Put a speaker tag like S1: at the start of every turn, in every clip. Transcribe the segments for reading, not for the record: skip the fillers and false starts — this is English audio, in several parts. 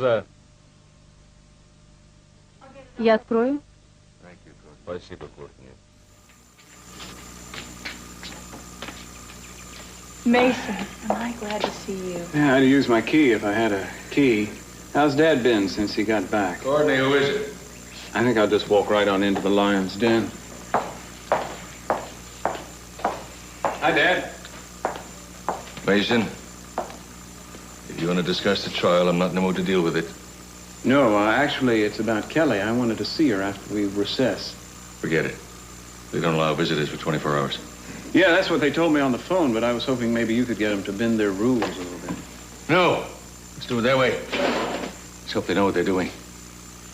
S1: глаза.
S2: Я открою.
S1: Спасибо, Кортни.
S2: Mason, am I glad to see you?
S3: Yeah, I'd use my key if I had a key. How's Dad been since he got back?
S1: Courtney, who is it?
S3: I think I'll just walk right on into the lion's den. Hi, Dad.
S1: Mason, if you want to discuss the trial, I'm not in the mood to deal with it.
S3: No, actually, it's about Kelly. I wanted to see her after we recess.
S1: Forget it. They don't allow visitors for 24 hours.
S3: Yeah, that's what they told me on the phone, but I was hoping maybe you could get them to bend their rules a little bit.
S1: No. Let's do it their way. Let's hope they know what they're doing.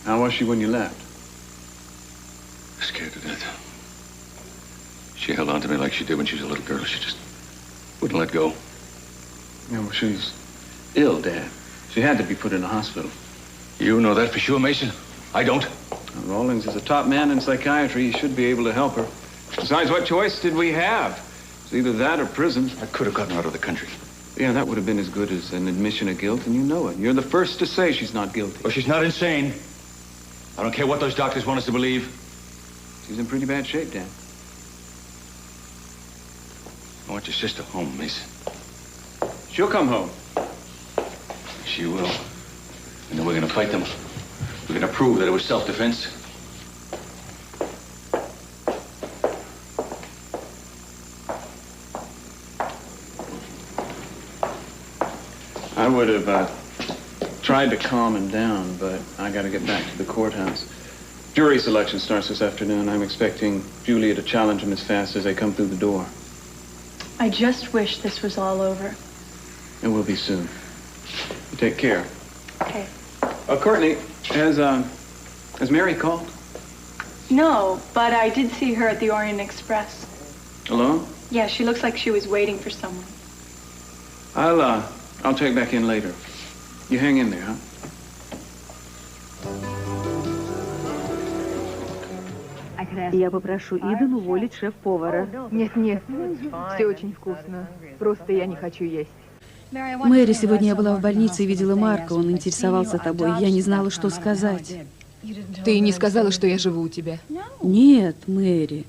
S3: How was she when you left?
S1: Scared to death. She held on to me like she did when she was a little girl. She just wouldn't let go.
S3: Yeah, well, she's ill, Dad. She had to be put in a hospital.
S1: You know that for sure, Mason? I don't.
S3: Well, Rawlings is a top man in psychiatry. He should be able to help her. Besides, what choice did we have? It's either that or prison.
S1: I could have gotten her out of the country.
S3: Yeah, that would have been as good as an admission of guilt, and you know it. You're the first to say she's not guilty.
S1: Well, she's not insane. I don't care what those doctors want us to believe.
S3: She's in pretty bad shape, Dan.
S1: I want your sister home, Mason.
S3: She'll come home.
S1: She will. And then we're gonna fight them. We're gonna prove that it was self-defense.
S3: I would have tried to calm him down, but I got to get back to the courthouse. Jury selection starts this afternoon. I'm expecting Julia to challenge him as fast as they come through the door.
S2: I just wish this was all over.
S3: It will be soon. You take care.
S2: Okay.
S3: Courtney, has Mary called?
S2: No, but I did see her at the Orient Express.
S3: Alone?
S2: Yeah, she looks like she was waiting for someone.
S3: I'll check back in later. You hang in there, huh?
S4: Я попрошу Иден уволить шеф-повара.
S5: Нет, все очень вкусно. Просто я не хочу есть.
S4: Мэри, сегодня я была в больнице и видела Марка. Он интересовался тобой. Я не знала, что сказать.
S5: Ты не сказала, что я живу у тебя?
S4: Нет, Мэри.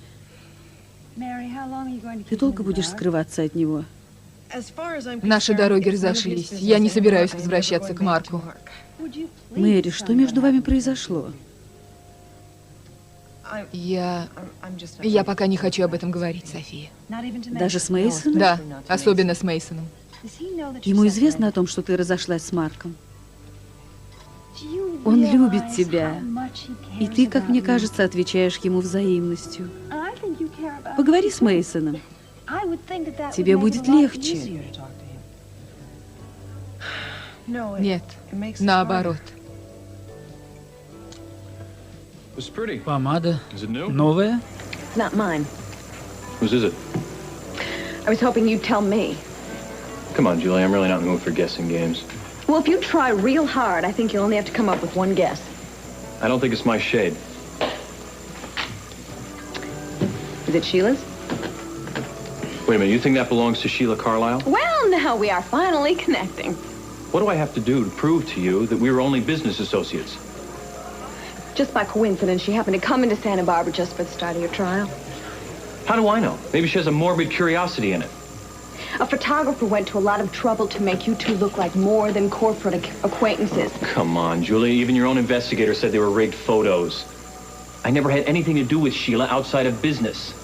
S4: Ты долго будешь скрываться от него?
S5: Наши дороги разошлись. Я не собираюсь возвращаться к Марку.
S4: Мэри, что между вами произошло?
S5: Я пока не хочу об этом говорить, София.
S4: Даже с Мейсоном?
S5: Да, особенно с Мейсоном.
S4: Ему известно о том, что ты разошлась с Марком? Он любит тебя. И ты, как мне кажется, отвечаешь ему взаимностью. Поговори с Мейсоном. Тебе будет легче.
S5: Нет, наоборот.
S6: Помада новая?
S7: Not mine.
S1: Whose is it?
S7: I was hoping you'd tell me.
S1: Come on, Julie, I'm really not in the mood for guessing games.
S7: Well, if you try real hard, I think you'll only have to come up with one guess.
S1: I don't think it's my shade.
S7: Is it Sheila's?
S1: Wait a minute, you think that belongs to Sheila Carlisle?
S7: Well, now we are finally connecting.
S1: What do I have to do to prove to you that we were only business associates?
S7: Just by coincidence, she happened to come into Santa Barbara just for the start of your trial.
S1: How do I know? Maybe she has a morbid curiosity in it.
S7: A photographer went to a lot of trouble to make you two look like more than corporate acquaintances.
S1: Come on, Julie. Even your own investigator said they were rigged photos. I never had anything to do with Sheila outside of business.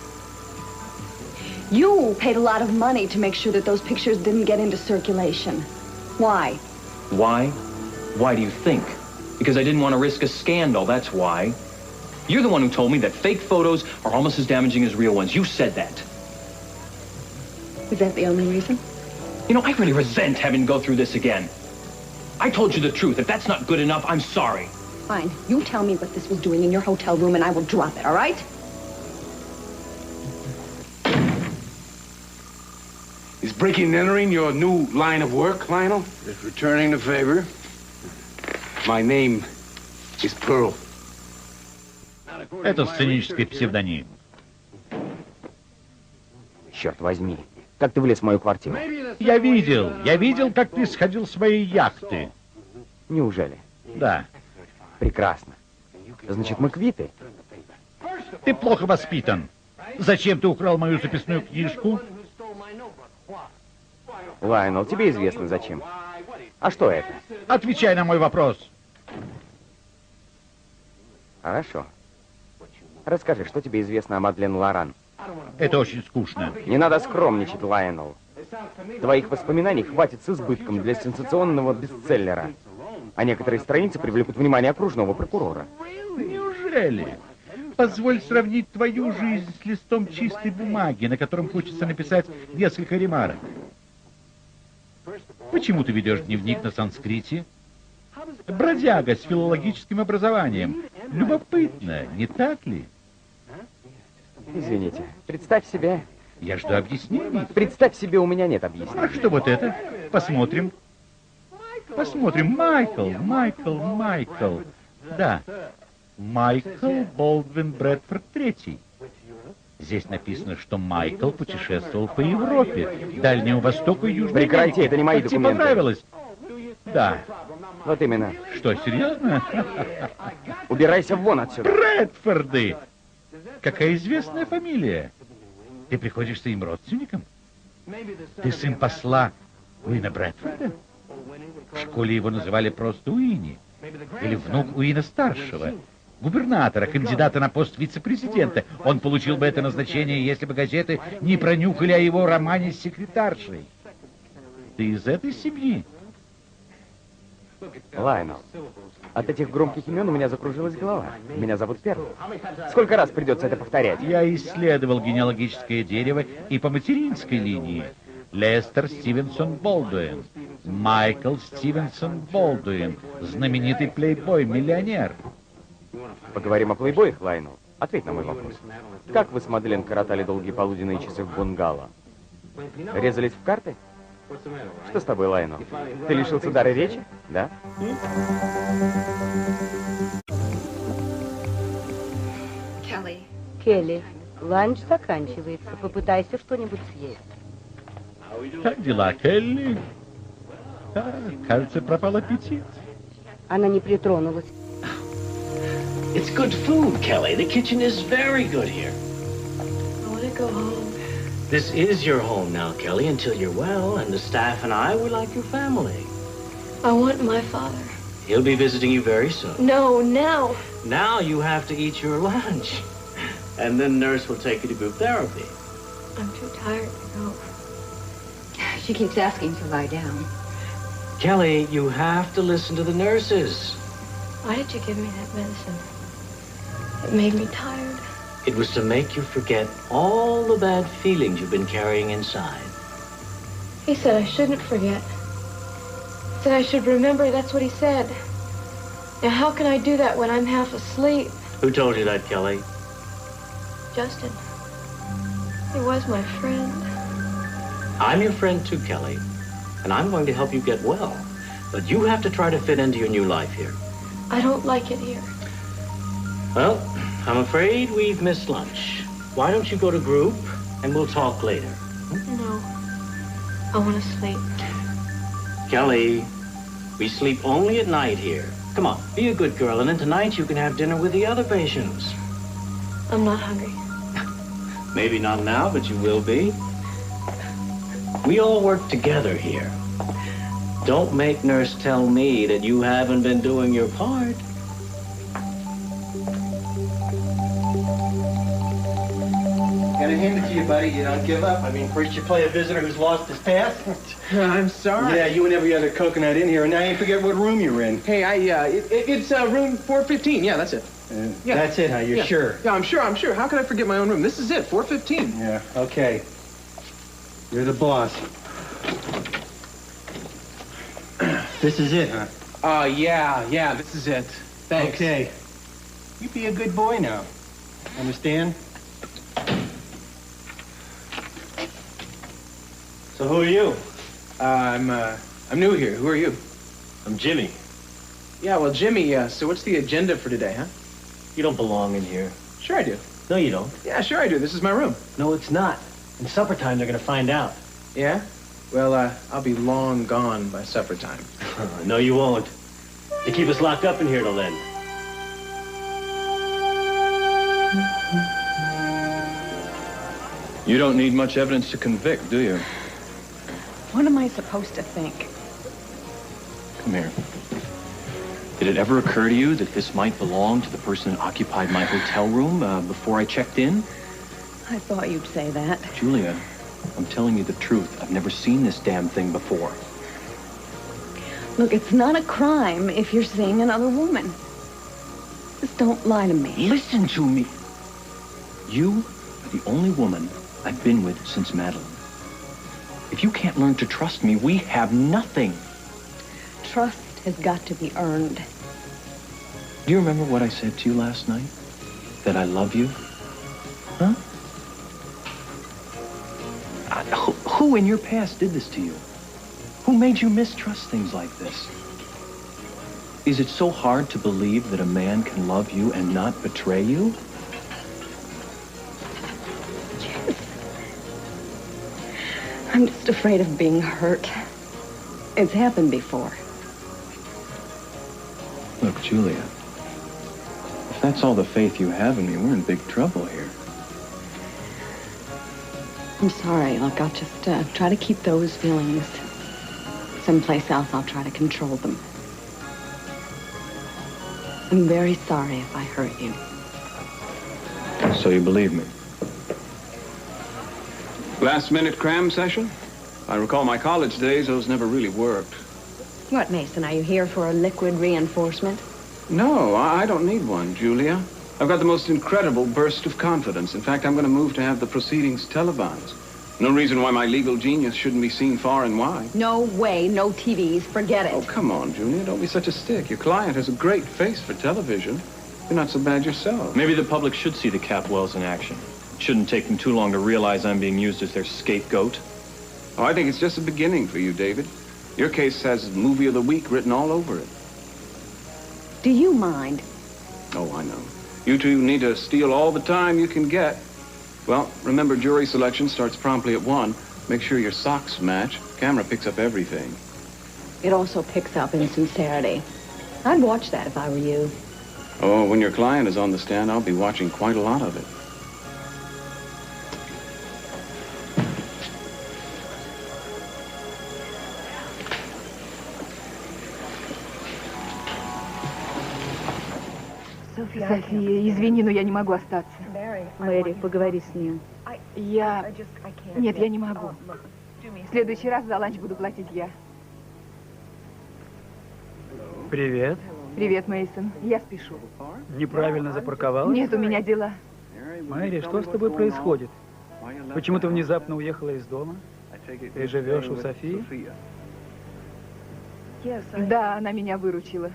S7: You paid a lot of money to make sure that those pictures didn't get into circulation. Why?
S1: Why? Why do you think? Because I didn't want to risk a scandal, that's why. You're the one who told me that fake photos are almost as damaging as real ones. You said that.
S7: Is that the only reason?
S1: You know, I really resent having to go through this again. I told you the truth. If that's not good enough, I'm sorry.
S7: Fine. You tell me what this was doing in your hotel room and I will drop it, all right?
S8: Is breaking and entering your new line of work, Lionel? Just returning the favor. My name is Pearl.
S6: Это сценический псевдоним.
S9: Черт возьми, как ты влез в мою квартиру?
S6: Я видел, как ты сходил с моей яхты.
S9: Неужели?
S6: Да.
S9: Прекрасно. Значит, мы квиты.
S6: Ты плохо воспитан. Зачем ты украл мою записную книжку?
S9: Лайонел, тебе известно зачем. А что это?
S6: Отвечай на мой вопрос.
S9: Хорошо. Расскажи, что тебе известно о Мадлен Лоран?
S6: Это очень скучно.
S9: Не надо скромничать, Лайонел. Твоих воспоминаний хватит с избытком для сенсационного бестселлера. А некоторые страницы привлекут внимание окружного прокурора.
S6: Неужели? Позволь сравнить твою жизнь с листом чистой бумаги, на котором хочется написать несколько ремарок. Почему ты ведешь дневник на санскрите? Бродяга с филологическим образованием. Любопытно, не так ли?
S9: Извините, представь себе...
S6: Я жду объяснений.
S9: Представь себе, у меня нет объяснений.
S6: А что вот это? Посмотрим. Посмотрим. Майкл. Да. Майкл Болдвин Брэдфорд III. Здесь написано, что Майкл путешествовал по Европе, Дальнему Востоку и Южной Америке.
S9: Прекрати, это не мои
S6: Как
S9: документы.
S6: Тебе понравилось? Да.
S9: Вот именно.
S6: Что, серьезно?
S9: Убирайся вон отсюда.
S6: Брэдфорды! Какая известная фамилия. Ты приходишься им родственником? Ты сын посла Уина Брэдфорда? В школе его называли просто Уинни. Или внук Уина-старшего, губернатора, кандидата на пост вице-президента. Он получил бы это назначение, если бы газеты не пронюхали о его романе с секретаршей. Ты из этой семьи?
S9: Лайонел, от этих громких имен у меня закружилась голова. Меня зовут Перл. Сколько раз придется это повторять?
S6: Я исследовал генеалогическое дерево и по материнской линии. Лестер Стивенсон Болдуин, Майкл Стивенсон Болдуин, знаменитый плейбой, миллионер.
S9: Поговорим о плейбоях, Лайонел. Ответь на мой вопрос. Как вы с Мадлен коротали долгие полуденные часы в бунгало? Резались в карты? Что с тобой, Лайонел? Ты лишился дара речи? Да?
S10: Келли, ланч заканчивается. Попытайся что-нибудь съесть.
S6: Как дела, Келли? Кажется, пропал аппетит.
S10: Она не притронулась.
S11: It's good food, Kelly. The kitchen is very good here.
S2: I want to go home.
S11: This is your home now, Kelly, until you're well, and the staff and I, we're like your family.
S2: I want my father.
S11: He'll be visiting you very soon.
S2: No, now.
S11: Now you have to eat your lunch. And then nurse will take you to group therapy.
S2: I'm too tired to go.
S7: She keeps asking to lie down.
S11: Kelly, you have to listen to the nurses.
S2: Why did you give me that medicine? It made me tired.
S11: It was to make you forget all the bad feelings you've been carrying inside.
S2: He said I shouldn't forget. Said I should remember, that's what he said. Now how can I do that when I'm half asleep?
S11: Who told you that, Kelly?
S2: Justin. He was my friend.
S11: I'm your friend too, Kelly. And I'm going to help you get well. But you have to try to fit into your new life here.
S2: I don't like it here.
S11: Well, I'm afraid we've missed lunch. Why don't you go to group and we'll talk later?
S2: No. I want to sleep.
S11: Kelly, we sleep only at night here. Come on, be a good girl, and then tonight you can have dinner with the other patients.
S2: I'm not hungry.
S11: Maybe not now, but you will be. We all work together here. Don't make nurse tell me that you haven't been doing your part.
S12: Gotta hand it to you, buddy. You don't give up. I mean, first you play a visitor who's lost his pass.
S13: I'm sorry.
S12: Yeah, you and every other coconut in here, and now you forget what room you're in.
S13: Hey, it's room 415. Yeah, that's it. Yeah.
S12: That's it, huh? You're sure?
S13: Yeah, I'm sure. How could I forget my own room? This is it, 415.
S12: Yeah, okay. You're the boss. This is it, huh?
S13: Yeah, this is it. Thanks.
S12: Okay. You be a good boy now. Understand?
S11: So who are you?
S13: I'm new here. Who are you?
S11: I'm Jimmy.
S13: Yeah, well, Jimmy, so what's the agenda for today, huh?
S11: You don't belong in here.
S13: Sure I do.
S11: No, you don't.
S13: Yeah, sure I do. This is my room.
S11: No, it's not. In supper time, they're going to find out.
S13: Yeah? Well, I'll be long gone by supper time.
S11: No, you won't. They keep us locked up in here till then.
S1: You don't need much evidence to convict, do you?
S7: What am I supposed to think?
S1: Come here. Did it ever occur to you that this might belong to the person who occupied my hotel room before I checked in?
S7: I thought you'd say that.
S1: Julia, I'm telling you the truth. I've never seen this damn thing before.
S7: Look, it's not a crime if you're seeing another woman. Just don't lie to me.
S1: Listen to me. You are the only woman I've been with since Madeline. If you can't learn to trust me, we have nothing.
S7: Trust has got to be earned.
S1: Do you remember what I said to you last night? That I love you? Huh? Who in your past did this to you? Who made you mistrust things like this? Is it so hard to believe that a man can love you and not betray you?
S7: I'm just afraid of being hurt. It's happened before.
S1: Look, Julia, if that's all the faith you have in me, we're in big trouble here.
S7: I'm sorry. Look, I'll just try to keep those feelings someplace else. I'll try to control them. I'm very sorry if I hurt you.
S1: So you believe me?
S3: Last-minute cram session? I recall my college days, those never really worked.
S7: What, Mason? Are you here for a liquid reinforcement?
S3: No, I don't need one, Julia. I've got the most incredible burst of confidence. In fact, I'm going to move to have the proceedings televised. No reason why my legal genius shouldn't be seen far and wide.
S7: No way, no TVs, forget it.
S3: Oh, come on, Julia, don't be such a stick. Your client has a great face for television. You're not so bad yourself.
S1: Maybe the public should see the Capwells in action. It shouldn't take them too long to realize I'm being used as their scapegoat.
S3: Oh, I think it's just the beginning for you, David. Your case has Movie of the Week written all over it.
S7: Do you mind?
S3: Oh, I know. You two need to steal all the time you can get. Well, remember, jury selection starts promptly at 1. Make sure your socks match. Camera picks up everything.
S7: It also picks up insincerity. I'd watch that if I were you.
S3: Oh, when your client is on the stand, I'll be watching quite a lot of it.
S5: София, извини, но я не могу остаться.
S4: Мэри, поговори с ним.
S5: Нет, я не могу. В следующий раз за ланч буду платить я.
S14: Привет.
S5: Привет, Мейсон. Я спешу.
S14: Неправильно запарковалась?
S5: Нет, у меня дела.
S14: Мэри, что с тобой происходит? Почему ты внезапно уехала из дома? Ты живешь у Софии?
S5: Да, она меня выручила.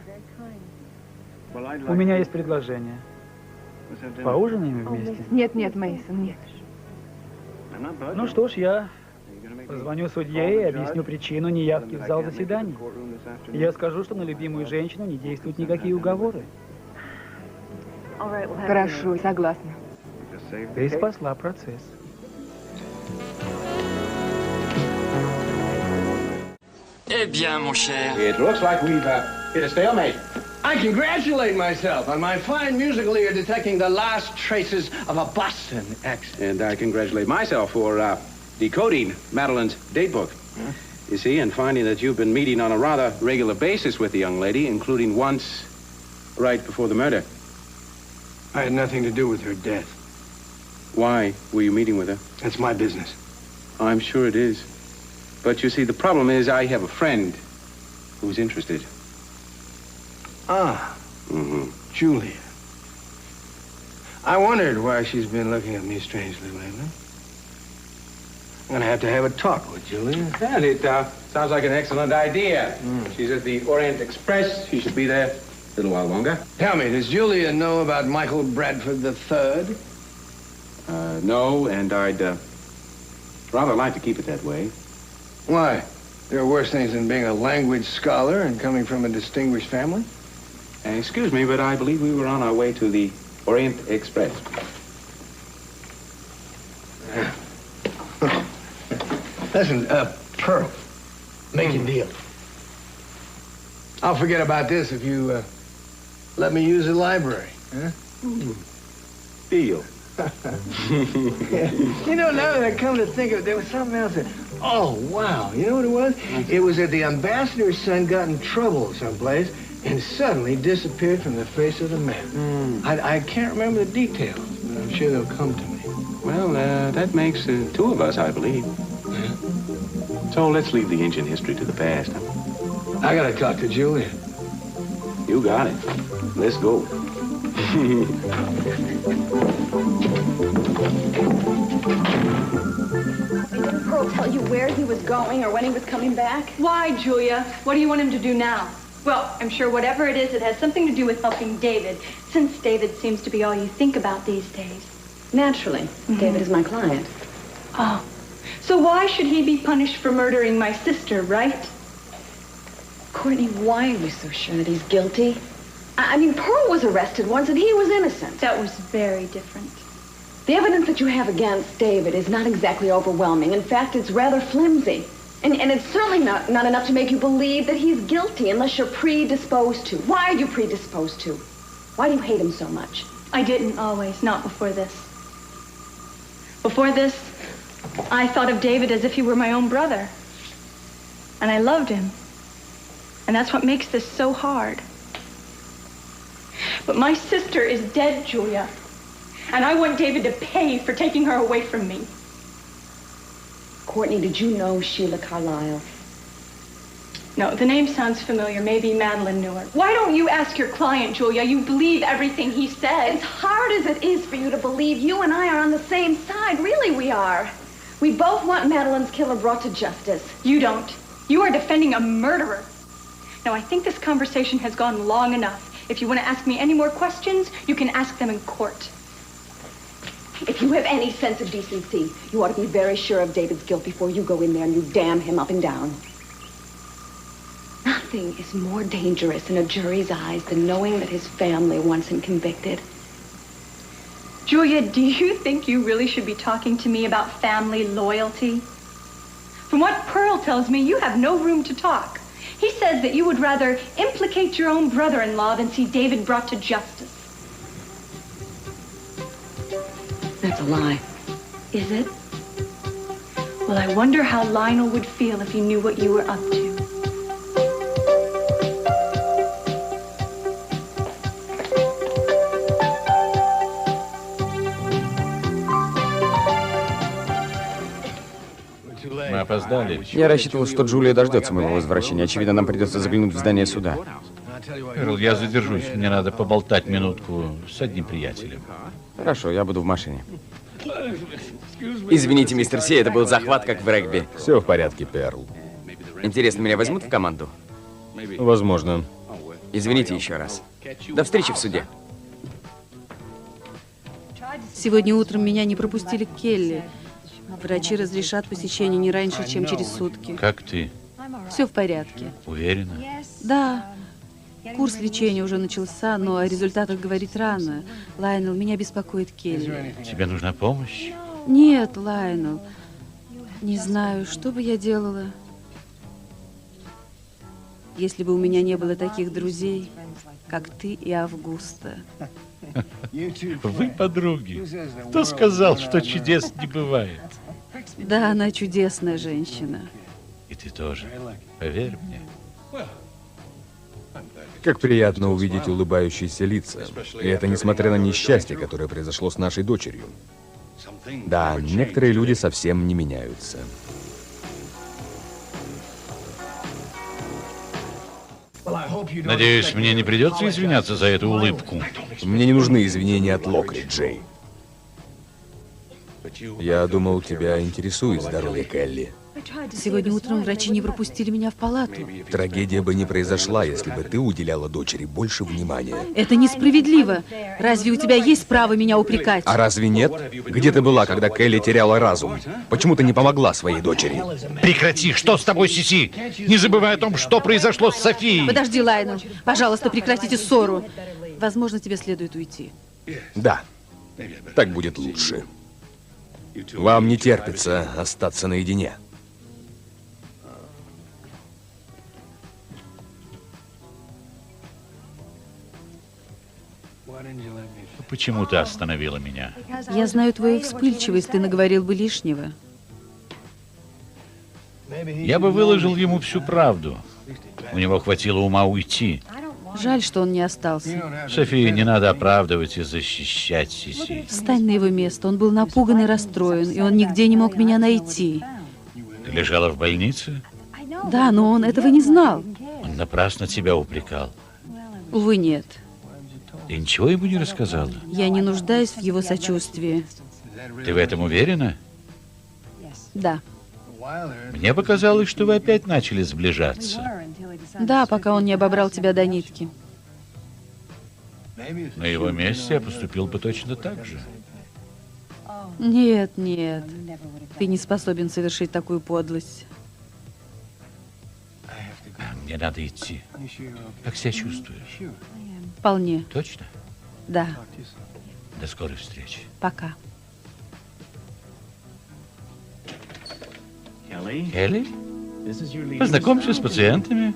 S14: У меня есть предложение. Поужинаем вместе?
S5: Нет, нет, Мейсон, нет.
S14: Ну что ж, я позвоню судье и объясню причину неявки в зал заседаний. Я скажу, что на любимую женщину не действуют никакие уговоры.
S5: Хорошо, согласна.
S14: Ты спасла процесс.
S15: Eh bien, mon cher.
S12: It looks like we've hit a stalemate. I congratulate myself on my fine musical ear detecting the last traces of a Boston accent.
S8: And I congratulate myself for decoding Madeline's date book. Huh? You see, and finding that you've been meeting on a rather regular basis with the young lady, including once right before the murder.
S12: I had nothing to do with her death.
S8: Why were you meeting with her?
S12: That's my business.
S8: I'm sure it is. But you see, the problem is I have a friend who's interested.
S12: Ah.
S8: Mm-hmm.
S12: Julia. I wondered why she's been looking at me strangely lately. I'm gonna have to have a talk with Julia.
S8: And it sounds like an excellent idea. She's at the Orient Express. She should be there a little while longer.
S12: Tell me, does Julia know about Michael Bradford III?
S8: No, and I'd rather like to keep it that way.
S12: Why? There are worse things than being a language scholar and coming from a distinguished family?
S8: Excuse me, but I believe we were on our way to the Orient Express.
S12: Listen, Pearl, make a deal. I'll forget about this if you let me use the library, huh?
S8: Deal.
S12: You know, now that I come to think of it, there was something else that, oh, wow. You know what it was? It was that the ambassador's son got in trouble someplace and suddenly disappeared from the face of the map. I can't remember the details, but I'm sure they'll come to me.
S8: Well, that makes two of us, I believe.
S12: Yeah.
S8: So let's leave the ancient history to the past.
S12: I gotta talk to Julia.
S8: You got it. Let's go.
S7: Didn't Pearl tell you where he was going or when he was coming back?
S16: Why, Julia? What do you want him to do now? Well, I'm sure whatever it is, it has something to do with helping David, since David seems to be all you think about these days.
S7: Naturally. David is my client.
S16: Oh. So why should he be punished for murdering my sister, right?
S7: Courtney, why are you so sure that he's guilty? I mean, Pearl was arrested once and he was innocent.
S16: That was very different.
S7: The evidence that you have against David is not exactly overwhelming. In fact, it's rather flimsy. And it's certainly not enough to make you believe that he's guilty unless you're predisposed to. Why are you predisposed to? Why do you hate him so much?
S16: I didn't always, not before this. Before this, I thought of David as if he were my own brother. And I loved him. And that's what makes this so hard. But my sister is dead, Julia. And I want David to pay for taking her away from me.
S7: Courtney, did you know Sheila Carlisle?
S16: No, the name sounds familiar. Maybe Madeline knew her. Why don't you ask your client, Julia? You believe everything he says.
S7: As hard as it is for you to believe, you and I are on the same side. Really, we are. We both want Madeline's killer brought to justice.
S16: You don't. You are defending a murderer. Now, I think this conversation has gone long enough. If you want to ask me any more questions, you can ask them in court.
S7: If you have any sense of decency, you ought to be very sure of David's guilt before you go in there and you damn him up and down. Nothing is more dangerous in a jury's eyes than knowing that his family wants him convicted.
S16: Julia, do you think you really should be talking to me about family loyalty? From what Pearl tells me, you have no room to talk. He says that you would rather implicate your own brother-in-law than see David brought to justice.
S7: That's a lie.
S16: Is it? Well, I wonder how Lionel would feel if he knew what you were up to.
S6: Мы опоздали.
S9: Я рассчитывал, что Джулия дождется моего возвращения. Очевидно, нам придется заглянуть в здание суда.
S6: Эрл, я задержусь. Мне надо поболтать минутку с одним приятелем.
S9: Хорошо, я буду в машине. Извините, мистер Си, это был захват, как в регби.
S17: Все в порядке, Перл.
S9: Интересно, меня возьмут в команду?
S17: Возможно.
S9: Извините еще раз. До встречи в суде.
S4: Сегодня утром меня не пропустили к Келли. Врачи разрешат посещение не раньше, чем через сутки.
S6: Как ты?
S4: Все в порядке.
S6: Уверена?
S4: Да. Курс лечения уже начался, но о результатах говорить рано. Лайнел, меня беспокоит Келли.
S6: Тебе нужна помощь?
S4: Нет, Лайнел. Не знаю, что бы я делала, если бы у меня не было таких друзей, как ты и Августа.
S6: Вы подруги. Кто сказал, что чудес не бывает?
S4: Да, она чудесная женщина.
S6: И ты тоже. Поверь мне.
S17: Как приятно увидеть улыбающиеся лица. И это несмотря на несчастье, которое произошло с нашей дочерью. Да, некоторые люди совсем не меняются.
S6: Надеюсь, мне не придется извиняться за эту улыбку.
S17: Мне не нужны извинения от Локри, Джей. Я думал, тебя интересует здоровье Келли.
S4: Сегодня утром врачи не пропустили меня в палату.
S17: Трагедия бы не произошла, если бы ты уделяла дочери больше внимания.
S4: Это несправедливо. Разве у тебя есть право меня упрекать?
S17: А разве нет? Где ты была, когда Келли теряла разум? Почему ты не помогла своей дочери?
S6: Прекрати! Что с тобой, Сиси? Не забывай о том, что произошло с Софией.
S4: Подожди, Лайнел. Пожалуйста, прекратите ссору. Возможно, тебе следует уйти.
S17: Да, так будет лучше. Вам не терпится остаться наедине.
S6: почему ты остановила меня.
S4: Я знаю твою вспыльчивость, ты наговорил бы лишнего.
S6: Я бы выложил ему всю правду. У него хватило ума уйти.
S4: Жаль, что он не остался.
S6: София, не надо оправдывать и защищать Сиси.
S4: Встань на его место. Он был напуган и расстроен, и он нигде не мог меня найти.
S6: Ты лежала в больнице?
S4: Да, но он этого не знал.
S6: Он напрасно тебя упрекал.
S4: Увы, нет.
S6: Ты ничего ему не рассказала?
S4: Я не нуждаюсь в его сочувствии.
S6: Ты в этом уверена?
S4: Да.
S6: Мне показалось, что вы опять начали сближаться.
S4: Да, пока он не обобрал тебя до нитки.
S6: На его месте я поступил бы точно так же.
S4: Нет, нет. Ты не способен совершить такую подлость.
S6: Мне надо идти. Как себя чувствуешь?
S4: Вполне.
S6: Точно?
S4: Да.
S6: До скорой встречи.
S4: Пока.
S6: Келли? Познакомься с пациентами.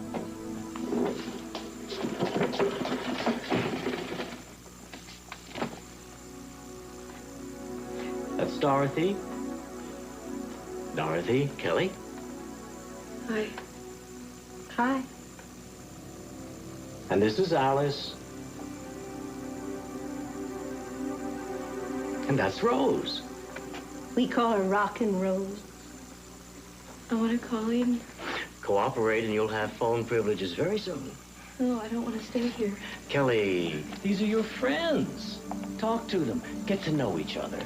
S11: That's Dorothy. Dorothy, Kelly.
S2: Hi. Hi.
S11: And this is Alice. And that's Rose.
S16: We call her Rockin' Rose.
S2: I want to call in.
S11: Cooperate and you'll have phone privileges very soon.
S2: No, I don't want to stay here.
S11: Kelly, these are your friends. Talk to them. Get to know each other.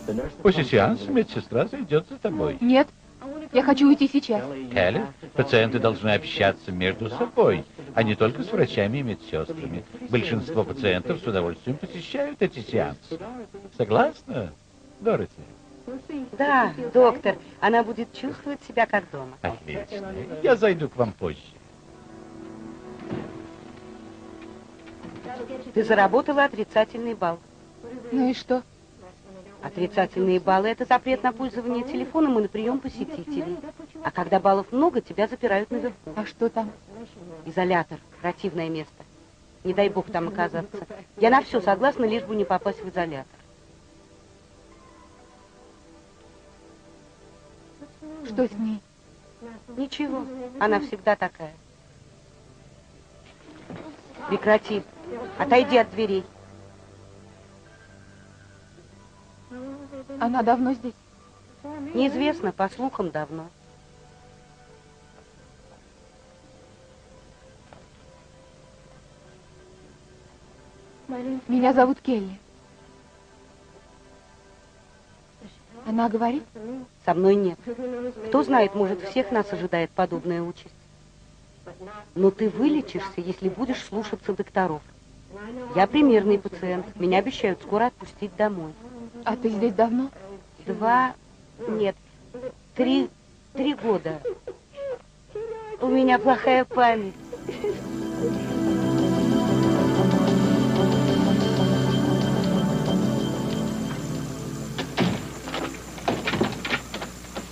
S11: The nurse...
S6: После сеанса медсестра зайдет за тобой.
S5: Нет, я хочу уйти сейчас.
S6: Келли, пациенты должны общаться между собой, а не только с врачами и медсестрами. Большинство пациентов с удовольствием посещают эти сеансы. Согласна, Дороти?
S10: Да, доктор, она будет чувствовать себя как дома.
S6: Отлично. Я зайду к вам позже.
S10: Ты заработала отрицательный балл.
S5: Ну и что?
S10: Отрицательные баллы – это запрет на пользование телефоном и на прием посетителей. А когда баллов много, тебя запирают наверху.
S5: А что там?
S10: Изолятор. Противное место. Не дай бог там оказаться. Я на все согласна, лишь бы не попасть в изолятор.
S5: Что с ней?
S10: Ничего. Она всегда такая. Прекрати. Отойди от дверей.
S5: Она давно здесь?
S10: Неизвестно, по слухам, давно.
S5: Меня зовут Келли. Она говорит?
S10: Со мной нет. Кто знает, может, всех нас ожидает подобная участь. Но ты вылечишься, если будешь слушаться докторов. Я примерный пациент. Меня обещают скоро отпустить домой.
S5: А ты здесь давно?
S10: 3 года. У меня плохая память.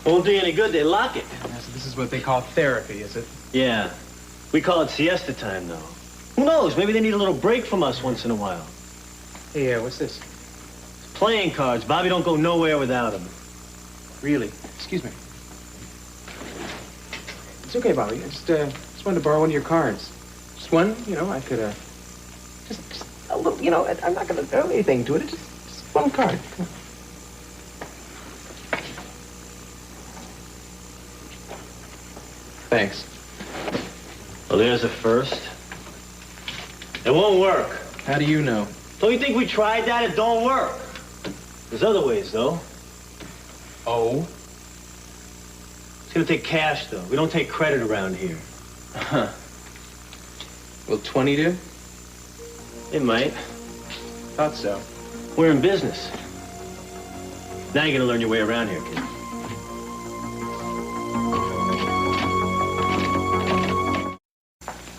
S11: Won't do you any good, they lock it.
S13: So this is what they call therapy, is it?
S11: Yeah. We call it siesta time, though. Who knows? Maybe they need a little break from us once in a while.
S13: Hey, what's this?
S11: Playing cards. Bobby don't go nowhere without them.
S13: Really? Excuse me. It's okay, Bobby. I just wanted to borrow one of your cards. Just one, you know, I could, just a little, you know, I'm not gonna do anything to it. Just one card. Come on. Thanks.
S11: Well, there's a first. It won't work.
S13: How do you know?
S11: Don't you think we tried that? It don't work. There's other ways, though.
S13: Oh?
S11: It's gonna take cash, though. We don't take credit around here.
S13: Huh. Will 20 do?
S11: It might.
S13: Thought so.
S11: We're in business. Now you're gonna learn your way around here, kid.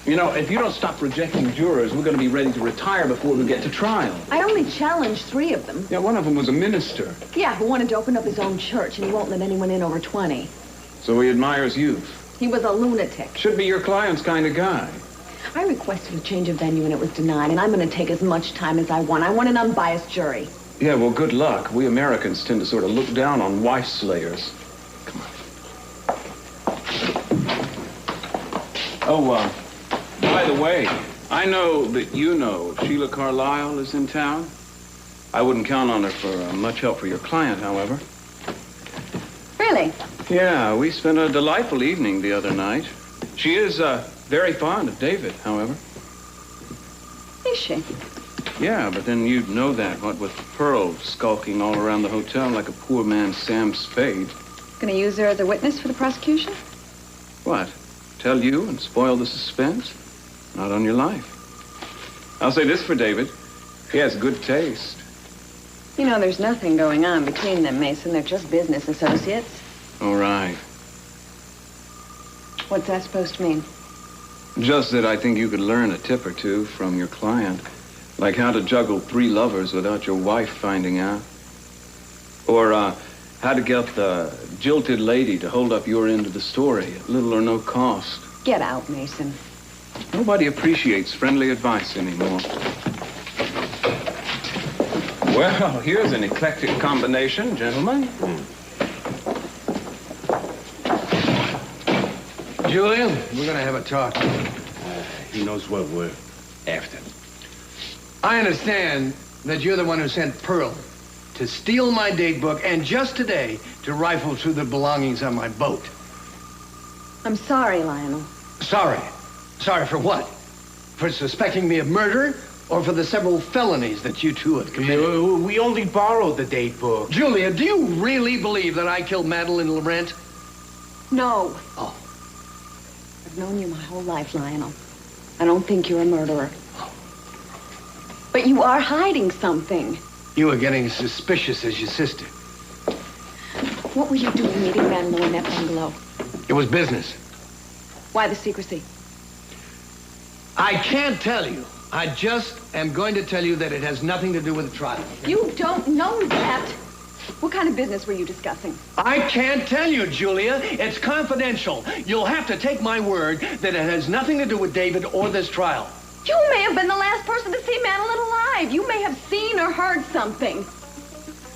S3: You know, if you don't stop rejecting jurors, we're going to be ready to retire before we get to trial.
S7: I only challenged 3 of them.
S3: Yeah, one of them was a minister.
S7: Yeah, who wanted to open up his own church, and he won't let anyone in over 20.
S3: So he admires youth.
S7: He was a lunatic.
S3: Should be your client's kind of guy.
S7: I requested a change of venue and it was denied, and I'm going to take as much time as I want. I want an unbiased jury.
S3: Yeah, well, good luck. We Americans tend to sort of look down on wife slayers. Come on. Oh, by the way, I know that you know Sheila Carlisle is in town. I wouldn't count on her for much help for your client, however.
S7: Really?
S3: Yeah, we spent a delightful evening the other night. She is very fond of David, however.
S7: Is she?
S3: Yeah, but then you'd know that, what with Pearl skulking all around the hotel like a poor man's Sam Spade.
S7: Gonna use her as a witness for the prosecution?
S3: What? Tell you and spoil the suspense? Not on your life. I'll say this for David. He has good taste.
S7: You know, there's nothing going on between them, Mason. They're just business associates.
S3: All right.
S7: What's that supposed to mean?
S3: Just that I think you could learn a tip or two from your client. Like how to juggle 3 lovers without your wife finding out. Or how to get the jilted lady to hold up your end of the story at little or no cost.
S7: Get out, Mason.
S3: Nobody appreciates friendly advice anymore. Well, here's an eclectic combination, gentlemen.
S12: Julian, we're gonna have a talk.
S8: He knows what we're after.
S12: I understand that you're the one who sent Pearl to steal my date book and just today to rifle through the belongings on my boat.
S7: I'm sorry, Lionel.
S12: Sorry? Sorry for what? For suspecting me of murder or for the several felonies that you two have committed?
S8: We only borrowed the date book.
S12: Julia, do you really believe that I killed Madeline Laurent?
S7: No.
S12: Oh.
S7: I've known you my whole life, Lionel. I don't think you're a murderer. But you are hiding something.
S12: You were getting as suspicious as your sister.
S7: What were you doing meeting Madeline in that bungalow?
S12: It was business.
S7: Why the secrecy?
S12: I can't tell you. I just am going to tell you that it has nothing to do with the trial.
S7: You don't know that. What kind of business were you discussing?
S12: I can't tell you, Julia. It's confidential. You'll have to take my word that it has nothing to do with David or this trial.
S7: You may have been the last person to see Madeline alive. You may have seen or heard something.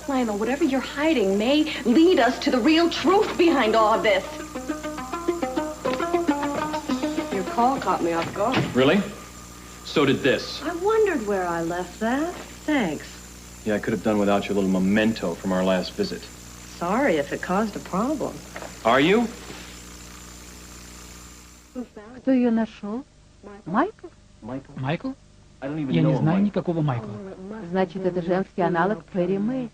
S7: Lionel, whatever you're hiding may lead us to the real truth behind all of this.
S18: Your call caught me off guard.
S1: Really? So did this.
S18: I wondered where I left that. Thanks.
S1: Yeah, I could have done without your little memento from our last visit.
S18: Sorry if it caused a problem.
S1: Are you?
S4: Кто ее нашел? Майкл?
S14: Майкл? Я не знаю никакого Майкла.
S4: Значит, это женский аналог Перри Мейсон.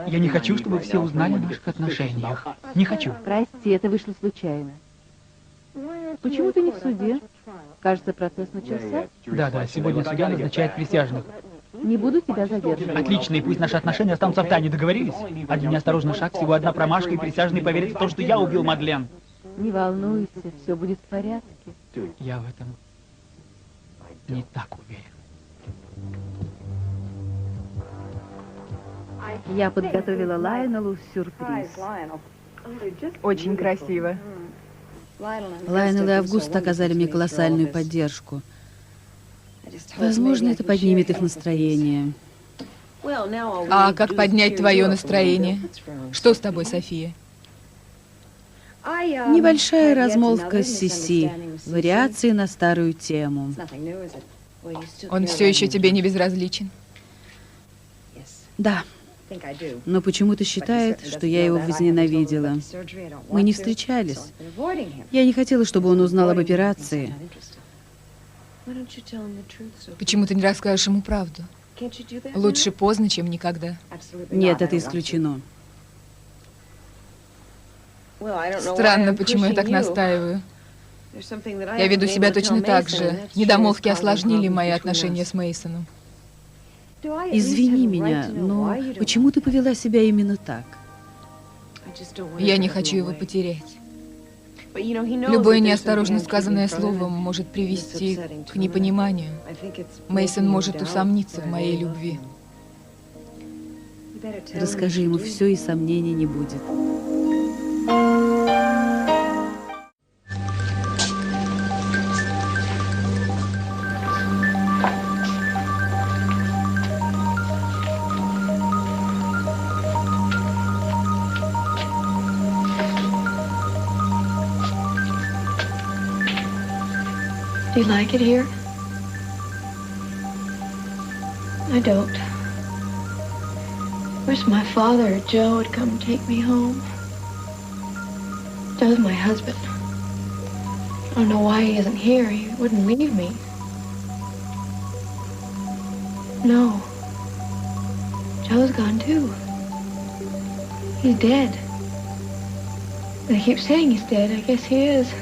S14: Я не хочу, чтобы все узнали о наших отношениях. Не хочу.
S4: Прости, это вышло случайно. Почему ты не в суде? Кажется, процесс начался.
S14: Да, сегодня судья назначает присяжных.
S4: Не буду тебя задерживать.
S14: Отлично, и пусть наши отношения останутся в тайне. Договорились? Один неосторожный шаг, всего одна промашка, и присяжные поверят в то, что я убил Мадлен.
S4: Не волнуйся, все будет в порядке.
S14: Я в этом не так уверен.
S4: Я подготовила Лайонелу сюрприз.
S5: Очень красиво.
S4: Лайонел и Август оказали мне колоссальную поддержку. Возможно, это поднимет их настроение.
S19: А как поднять твое настроение? Что с тобой, София?
S4: Небольшая размолвка с Сиси, вариации на старую тему.
S19: Он все еще тебе не безразличен?
S4: Да. Но почему-то считает, что я его возненавидела. Мы не встречались. Я не хотела, чтобы он узнал об операции.
S19: Почему ты не расскажешь ему правду? Лучше поздно, чем никогда.
S4: Нет, это исключено.
S19: Странно, почему я так настаиваю. Я веду себя точно так же. Недомолвки осложнили мои отношения с Мейсоном.
S4: Извини меня, но почему ты повела себя именно так?
S19: Я не хочу его потерять. Любое неосторожно сказанное слово может привести к непониманию. Мейсон может усомниться в моей любви.
S4: Расскажи ему все, и сомнений не будет.
S2: Do you like it here? I don't. Wish my father or Joe would come take me home. Joe's my husband. I don't know why he isn't here. He wouldn't leave me. No. Joe's gone too. He's dead. They keep saying he's dead. I guess he is.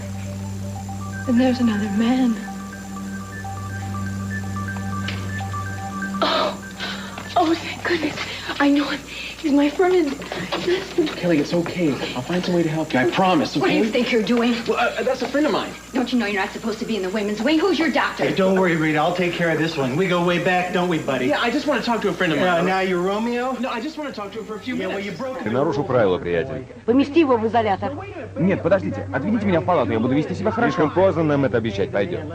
S2: And there's another man. Oh, thank goodness. I know him. He's my friend.
S13: Kelly, it's okay. I'll find some way to help you. I promise, okay?
S7: What do you think you're doing?
S13: Well, that's a friend of mine.
S7: Don't you know you're not supposed to be in the women's wing? Who's your doctor?
S12: Hey, don't worry, Rita. I'll take care of this one. We go way back, don't we, buddy?
S13: Yeah, I just want to talk to a friend of mine.
S12: Now you're Romeo?
S13: No, I just want to talk to her for a few minutes.
S12: Well, you broke
S17: Ты нарушил правила, приятель.
S10: Помести его в изолятор.
S9: Нет, подождите. Отведите меня в палату, я буду вести себя хорошо.
S17: Слишком поздно нам это обещать. Пойдем.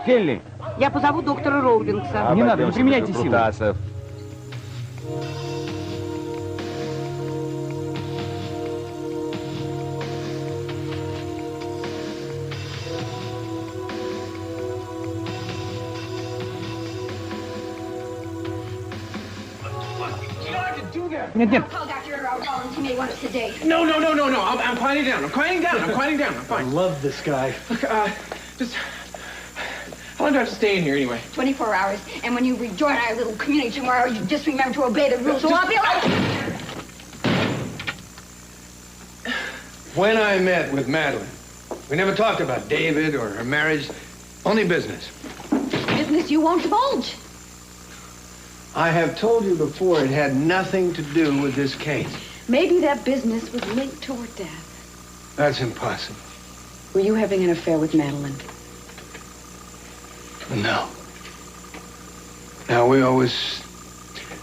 S9: Келли!
S10: Я позову доктора Роулингса.
S9: Не надо, не применяйте силу.
S13: Нет, нет.
S7: Call Dr. Rollins. He may want to sedate.
S13: No. I'm quieting down. I'm quieting down. I'm fine.
S12: I love this guy.
S13: Look, just... How long do I have to stay in here anyway?
S7: 24 hours. And when you rejoin our little community tomorrow, you just remember to obey the rules. So I'll be like...
S12: When I met with Madeline, we never talked about David or her marriage. Only business.
S7: Business you won't divulge.
S12: I have told you before it had nothing to do with this case.
S7: Maybe that business was linked to her death.
S12: That's impossible.
S7: Were you having an affair with Madeline?
S12: No. Now, we always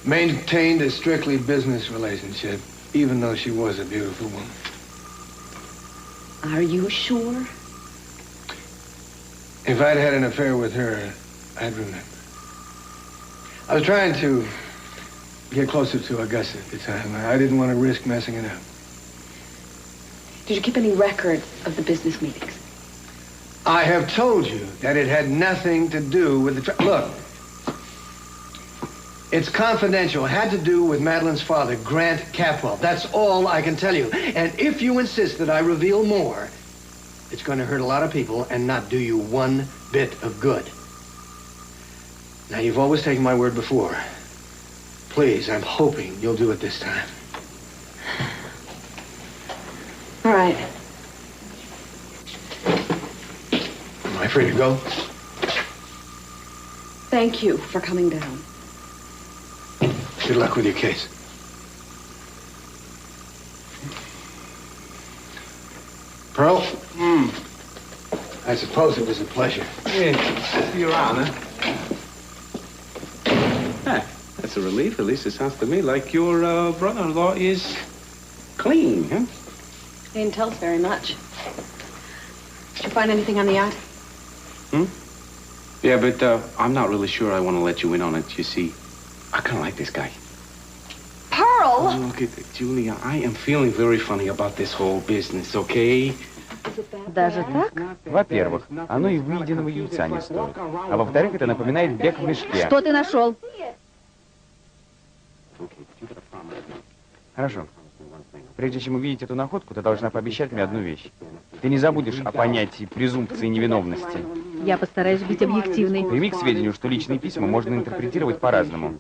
S12: maintained a strictly business relationship, even though she was a beautiful woman.
S7: Are you sure?
S12: If I'd had an affair with her, I'd remember. I was trying to get closer to Augusta at the time. I didn't want to risk messing it up.
S7: Did you keep any record of the business meetings?
S12: I have told you that it had nothing to do with the... Look, it's confidential. It had to do with Madeline's father, Grant Capwell. That's all I can tell you. And if you insist that I reveal more, it's going to hurt a lot of people and not do you one bit of good. Now, you've always taken my word before. Please, I'm hoping you'll do it this time.
S7: All right.
S12: Am I free to go?
S7: Thank you for coming down.
S12: Good luck with your case. Pearl? I suppose it was a pleasure.
S8: Yeah, see you around, huh? Hey, that's a relief. At least it sounds to me like your brother-in-law is clean, huh?
S7: He didn't tell us very much. Did you find anything on the yacht?
S8: Yeah, but I'm not really sure I want to let you in on it. You see, I kind of like this guy.
S7: Pearl!
S8: Oh, look at Julia, I am feeling very funny about this whole business, okay?
S10: Даже так?
S9: Во-первых, оно и выеденного яйца не стоит. А во-вторых, это напоминает бег в мешке.
S10: Что ты нашел?
S9: Хорошо. Прежде чем увидеть эту находку, ты должна пообещать мне одну вещь. Ты не забудешь о понятии презумпции невиновности.
S10: Я постараюсь быть объективной.
S9: Прими к сведению, что личные письма можно интерпретировать по-разному.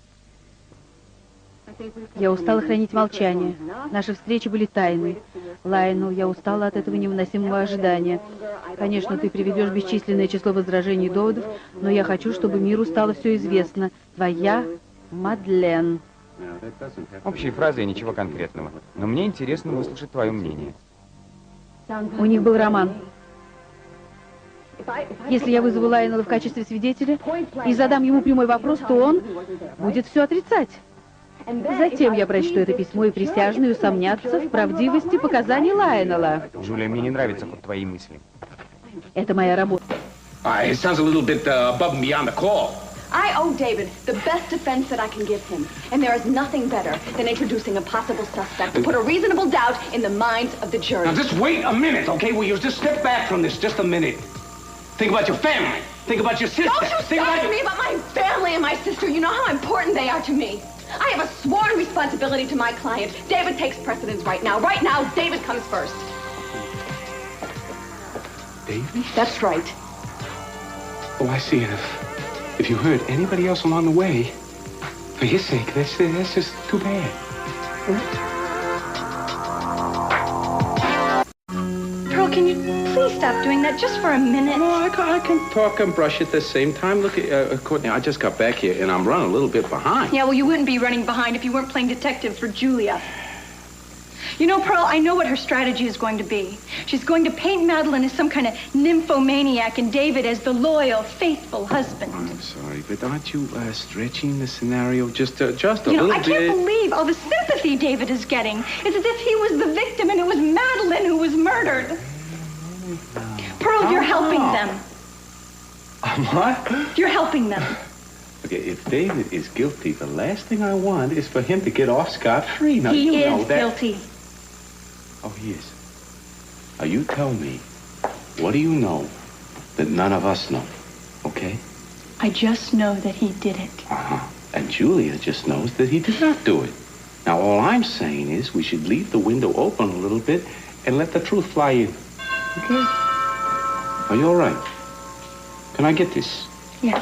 S10: Я устала хранить молчание. Наши встречи были тайны. Лайонел, я устала от этого невыносимого ожидания. Конечно, ты приведешь бесчисленное число возражений и доводов, но я хочу, чтобы миру стало все известно. Твоя Мадлен.
S9: Общие фразы и ничего конкретного. Но мне интересно выслушать твое мнение.
S10: У них был роман. Если я вызову Лайонела в качестве свидетеля и задам ему прямой вопрос, то он будет все отрицать. Затем я прочту это письмо, и присяжные усомнятся в правдивости показаний Лайонела.
S9: Джулия, мне не нравятся хоть твои мысли.
S10: Это моя работа.
S8: It sounds a little bit above and beyond the call.
S7: I owe David the best defense that I can give him. And there is nothing better than introducing a possible suspect to put a reasonable doubt in the minds of the jury.
S8: Now, just wait a minute, okay? Will you just step back from this just a minute? Think about your family. Think about your sister.
S7: Don't you start to me about my family and my sister. You know how important they are to me. I have a sworn responsibility to my client. David takes precedence right now. Right now, David comes first.
S8: David?
S7: That's right.
S8: Oh, I see. And if you hurt anybody else along the way, for his sake, that's just too bad.
S16: Pearl, can you please stop doing that just for a minute?
S8: No, I can talk and brush at the same time. Look, Courtney, I just got back here, and I'm running a little bit behind.
S16: Yeah, well, you wouldn't be running behind if you weren't playing detective for Julia. You know, Pearl, I know what her strategy is going to be. She's going to paint Madeline as some kind of nymphomaniac and David as the loyal, faithful husband.
S8: I'm sorry, but aren't you stretching the scenario just a little bit?
S16: I can't believe all the sympathy David is getting. It's as if he was the victim and it was Madeline who was murdered. Pearl, you're helping them.
S8: What?
S16: You're helping them.
S8: Okay, if David is guilty, the last thing I want is for him to get off scot-free. Now,
S16: He
S8: you know
S16: is
S8: that.
S16: guilty.
S8: Oh, he is. Now, you tell me, what do you know that none of us know, okay?
S16: I just know that he did it.
S8: Uh-huh. And Julia just knows that he did not do it. Now, all I'm saying is we should leave the window open a little bit and let the truth fly in. Okay? Are you all right? Can I get this?
S16: Yes.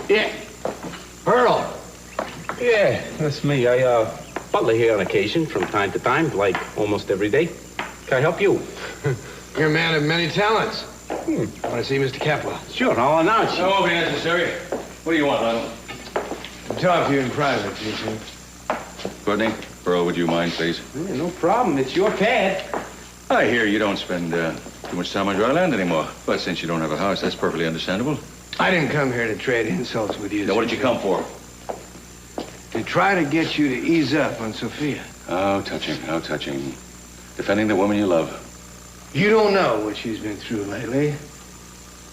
S8: Yeah. Pearl. Yeah, that's me. I, butler here on occasion from time to time, like almost every day. Can I help you?
S12: You're a man of many talents. I want to see Mr. Capwell.
S8: Sure, I'll announce you.
S20: No, won't be necessary. What do you want, Lionel?
S12: I'll talk to you in private, T.C.
S20: Courtney, Pearl, would you mind, please?
S8: Yeah, no problem. It's your pad.
S20: I hear you don't spend too much time on dry land anymore. But since you don't have a house, that's perfectly understandable.
S12: I didn't come here to trade insults with you.
S20: Now, what did you come for?
S12: To try to get you to ease up on Sophia.
S20: How touching, how touching. Defending the woman you love.
S12: You don't know what she's been through lately,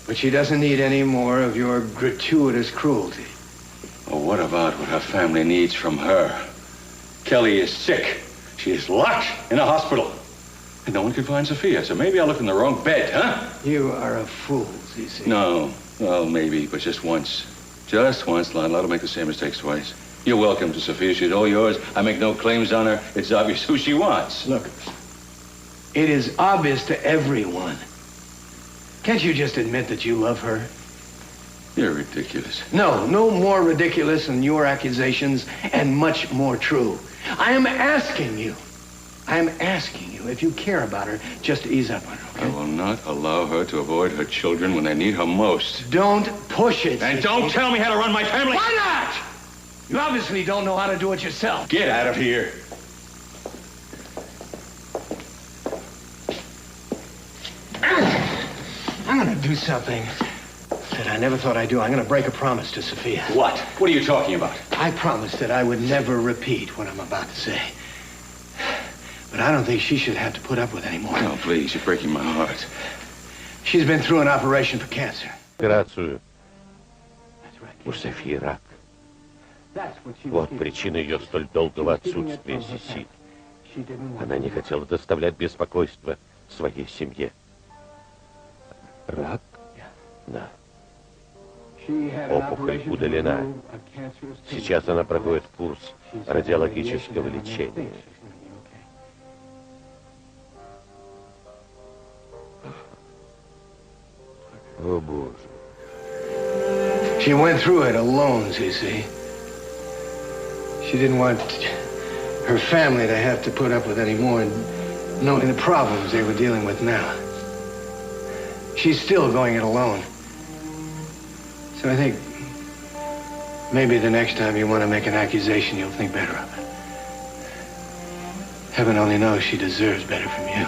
S12: but she doesn't need any more of your gratuitous cruelty.
S20: Oh, what about what her family needs from her? Kelly is sick. She is locked in a hospital. And no one can find Sophia, so maybe I looked in the wrong bed, huh?
S12: You are a fool, Z.C.
S20: No. Well, maybe, but just once. Just once, Lionel. I don't make the same mistakes twice. You're welcome to Sophia. She's all yours. I make no claims on her. It's obvious who she wants.
S12: Look, it is obvious to everyone. Can't you just admit that you love her?
S20: You're ridiculous.
S12: No more ridiculous than your accusations, and much more true. I am asking you if you care about her, just ease up on her, okay?
S20: I will not allow her to avoid her children when they need her most.
S12: Don't push it.
S20: And don't tell me how to run my family.
S12: Why not? You obviously don't know how to do it yourself.
S20: Get out of here.
S12: I'm gonna do something that I never thought I'd do. I'm gonna break a promise to Sophia.
S20: What? What are you talking about?
S12: I promised that I would never repeat what I'm about to say. But I don't think she should have to put up with anymore.
S20: No, please, you're breaking my heart.
S12: She's been through an operation for cancer.
S21: Операцию. У Софии рак. Вот причина ее столь долгого отсутствия, Сиси. Она не хотела доставлять беспокойство своей семье. Рак? Да. Опухоль удалена. Сейчас она проходит курс радиологического лечения. О, Боже.
S12: She went through it alone, you see. She didn't want her family to have to put up with any more, knowing the problems they were dealing with now. She's still going it alone. So I think maybe the next time you want to make an accusation, you'll think better of it. Heaven only knows she deserves better from you.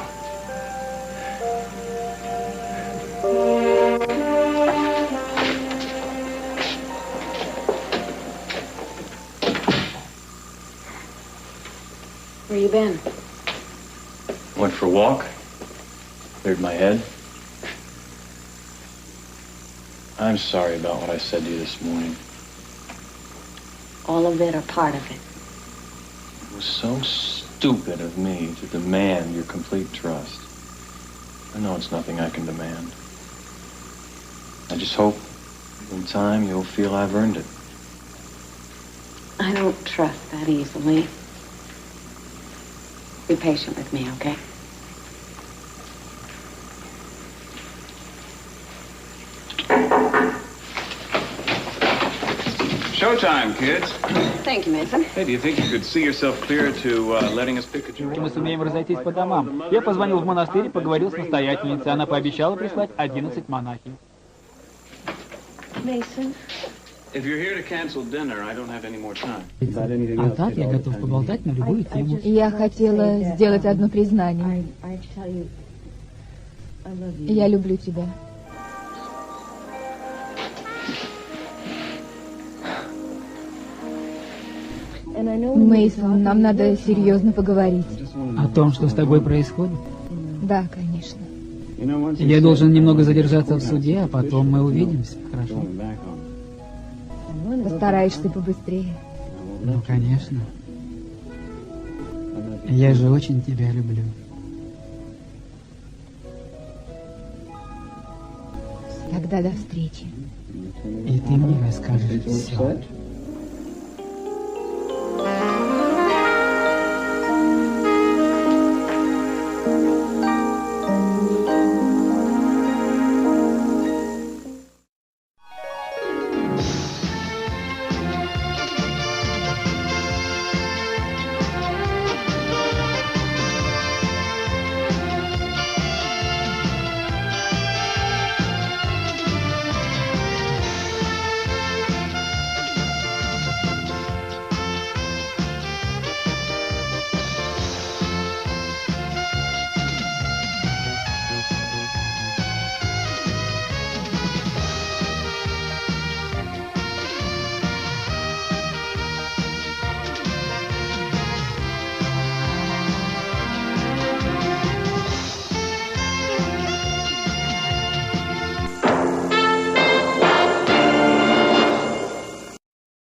S7: Where you been?
S1: Went for a walk. Cleared my head. I'm sorry about what I said to you this morning.
S7: All of it or part of it?
S1: It was so stupid of me to demand your complete trust. I know it's nothing I can demand. I just hope in time you'll feel I've earned it.
S7: I don't trust that easily. Be patient with me, okay?
S3: Showtime, kids.
S7: Thank you, Mason.
S3: Hey, do you think you could see yourself clear to letting us pick a jury?
S14: Мы сумеем разойтись по домам. Я позвонил в монастырь и поговорил с настоятельницей. Она пообещала прислать 11 монахинь.
S18: Mason.
S3: If you're here to cancel dinner, I don't have any more time.
S14: А так я готов поболтать на любую тему.
S19: Я хотела сделать одно признание. Я люблю тебя. Мейсон, нам надо серьезно поговорить.
S14: О том, что с тобой происходит?
S19: Да, конечно.
S14: Я должен немного задержаться в суде, а потом мы увидимся, хорошо?
S19: Постараешься побыстрее.
S14: Ну, конечно. Я же очень тебя люблю.
S19: Тогда до встречи.
S14: И ты мне расскажешь все.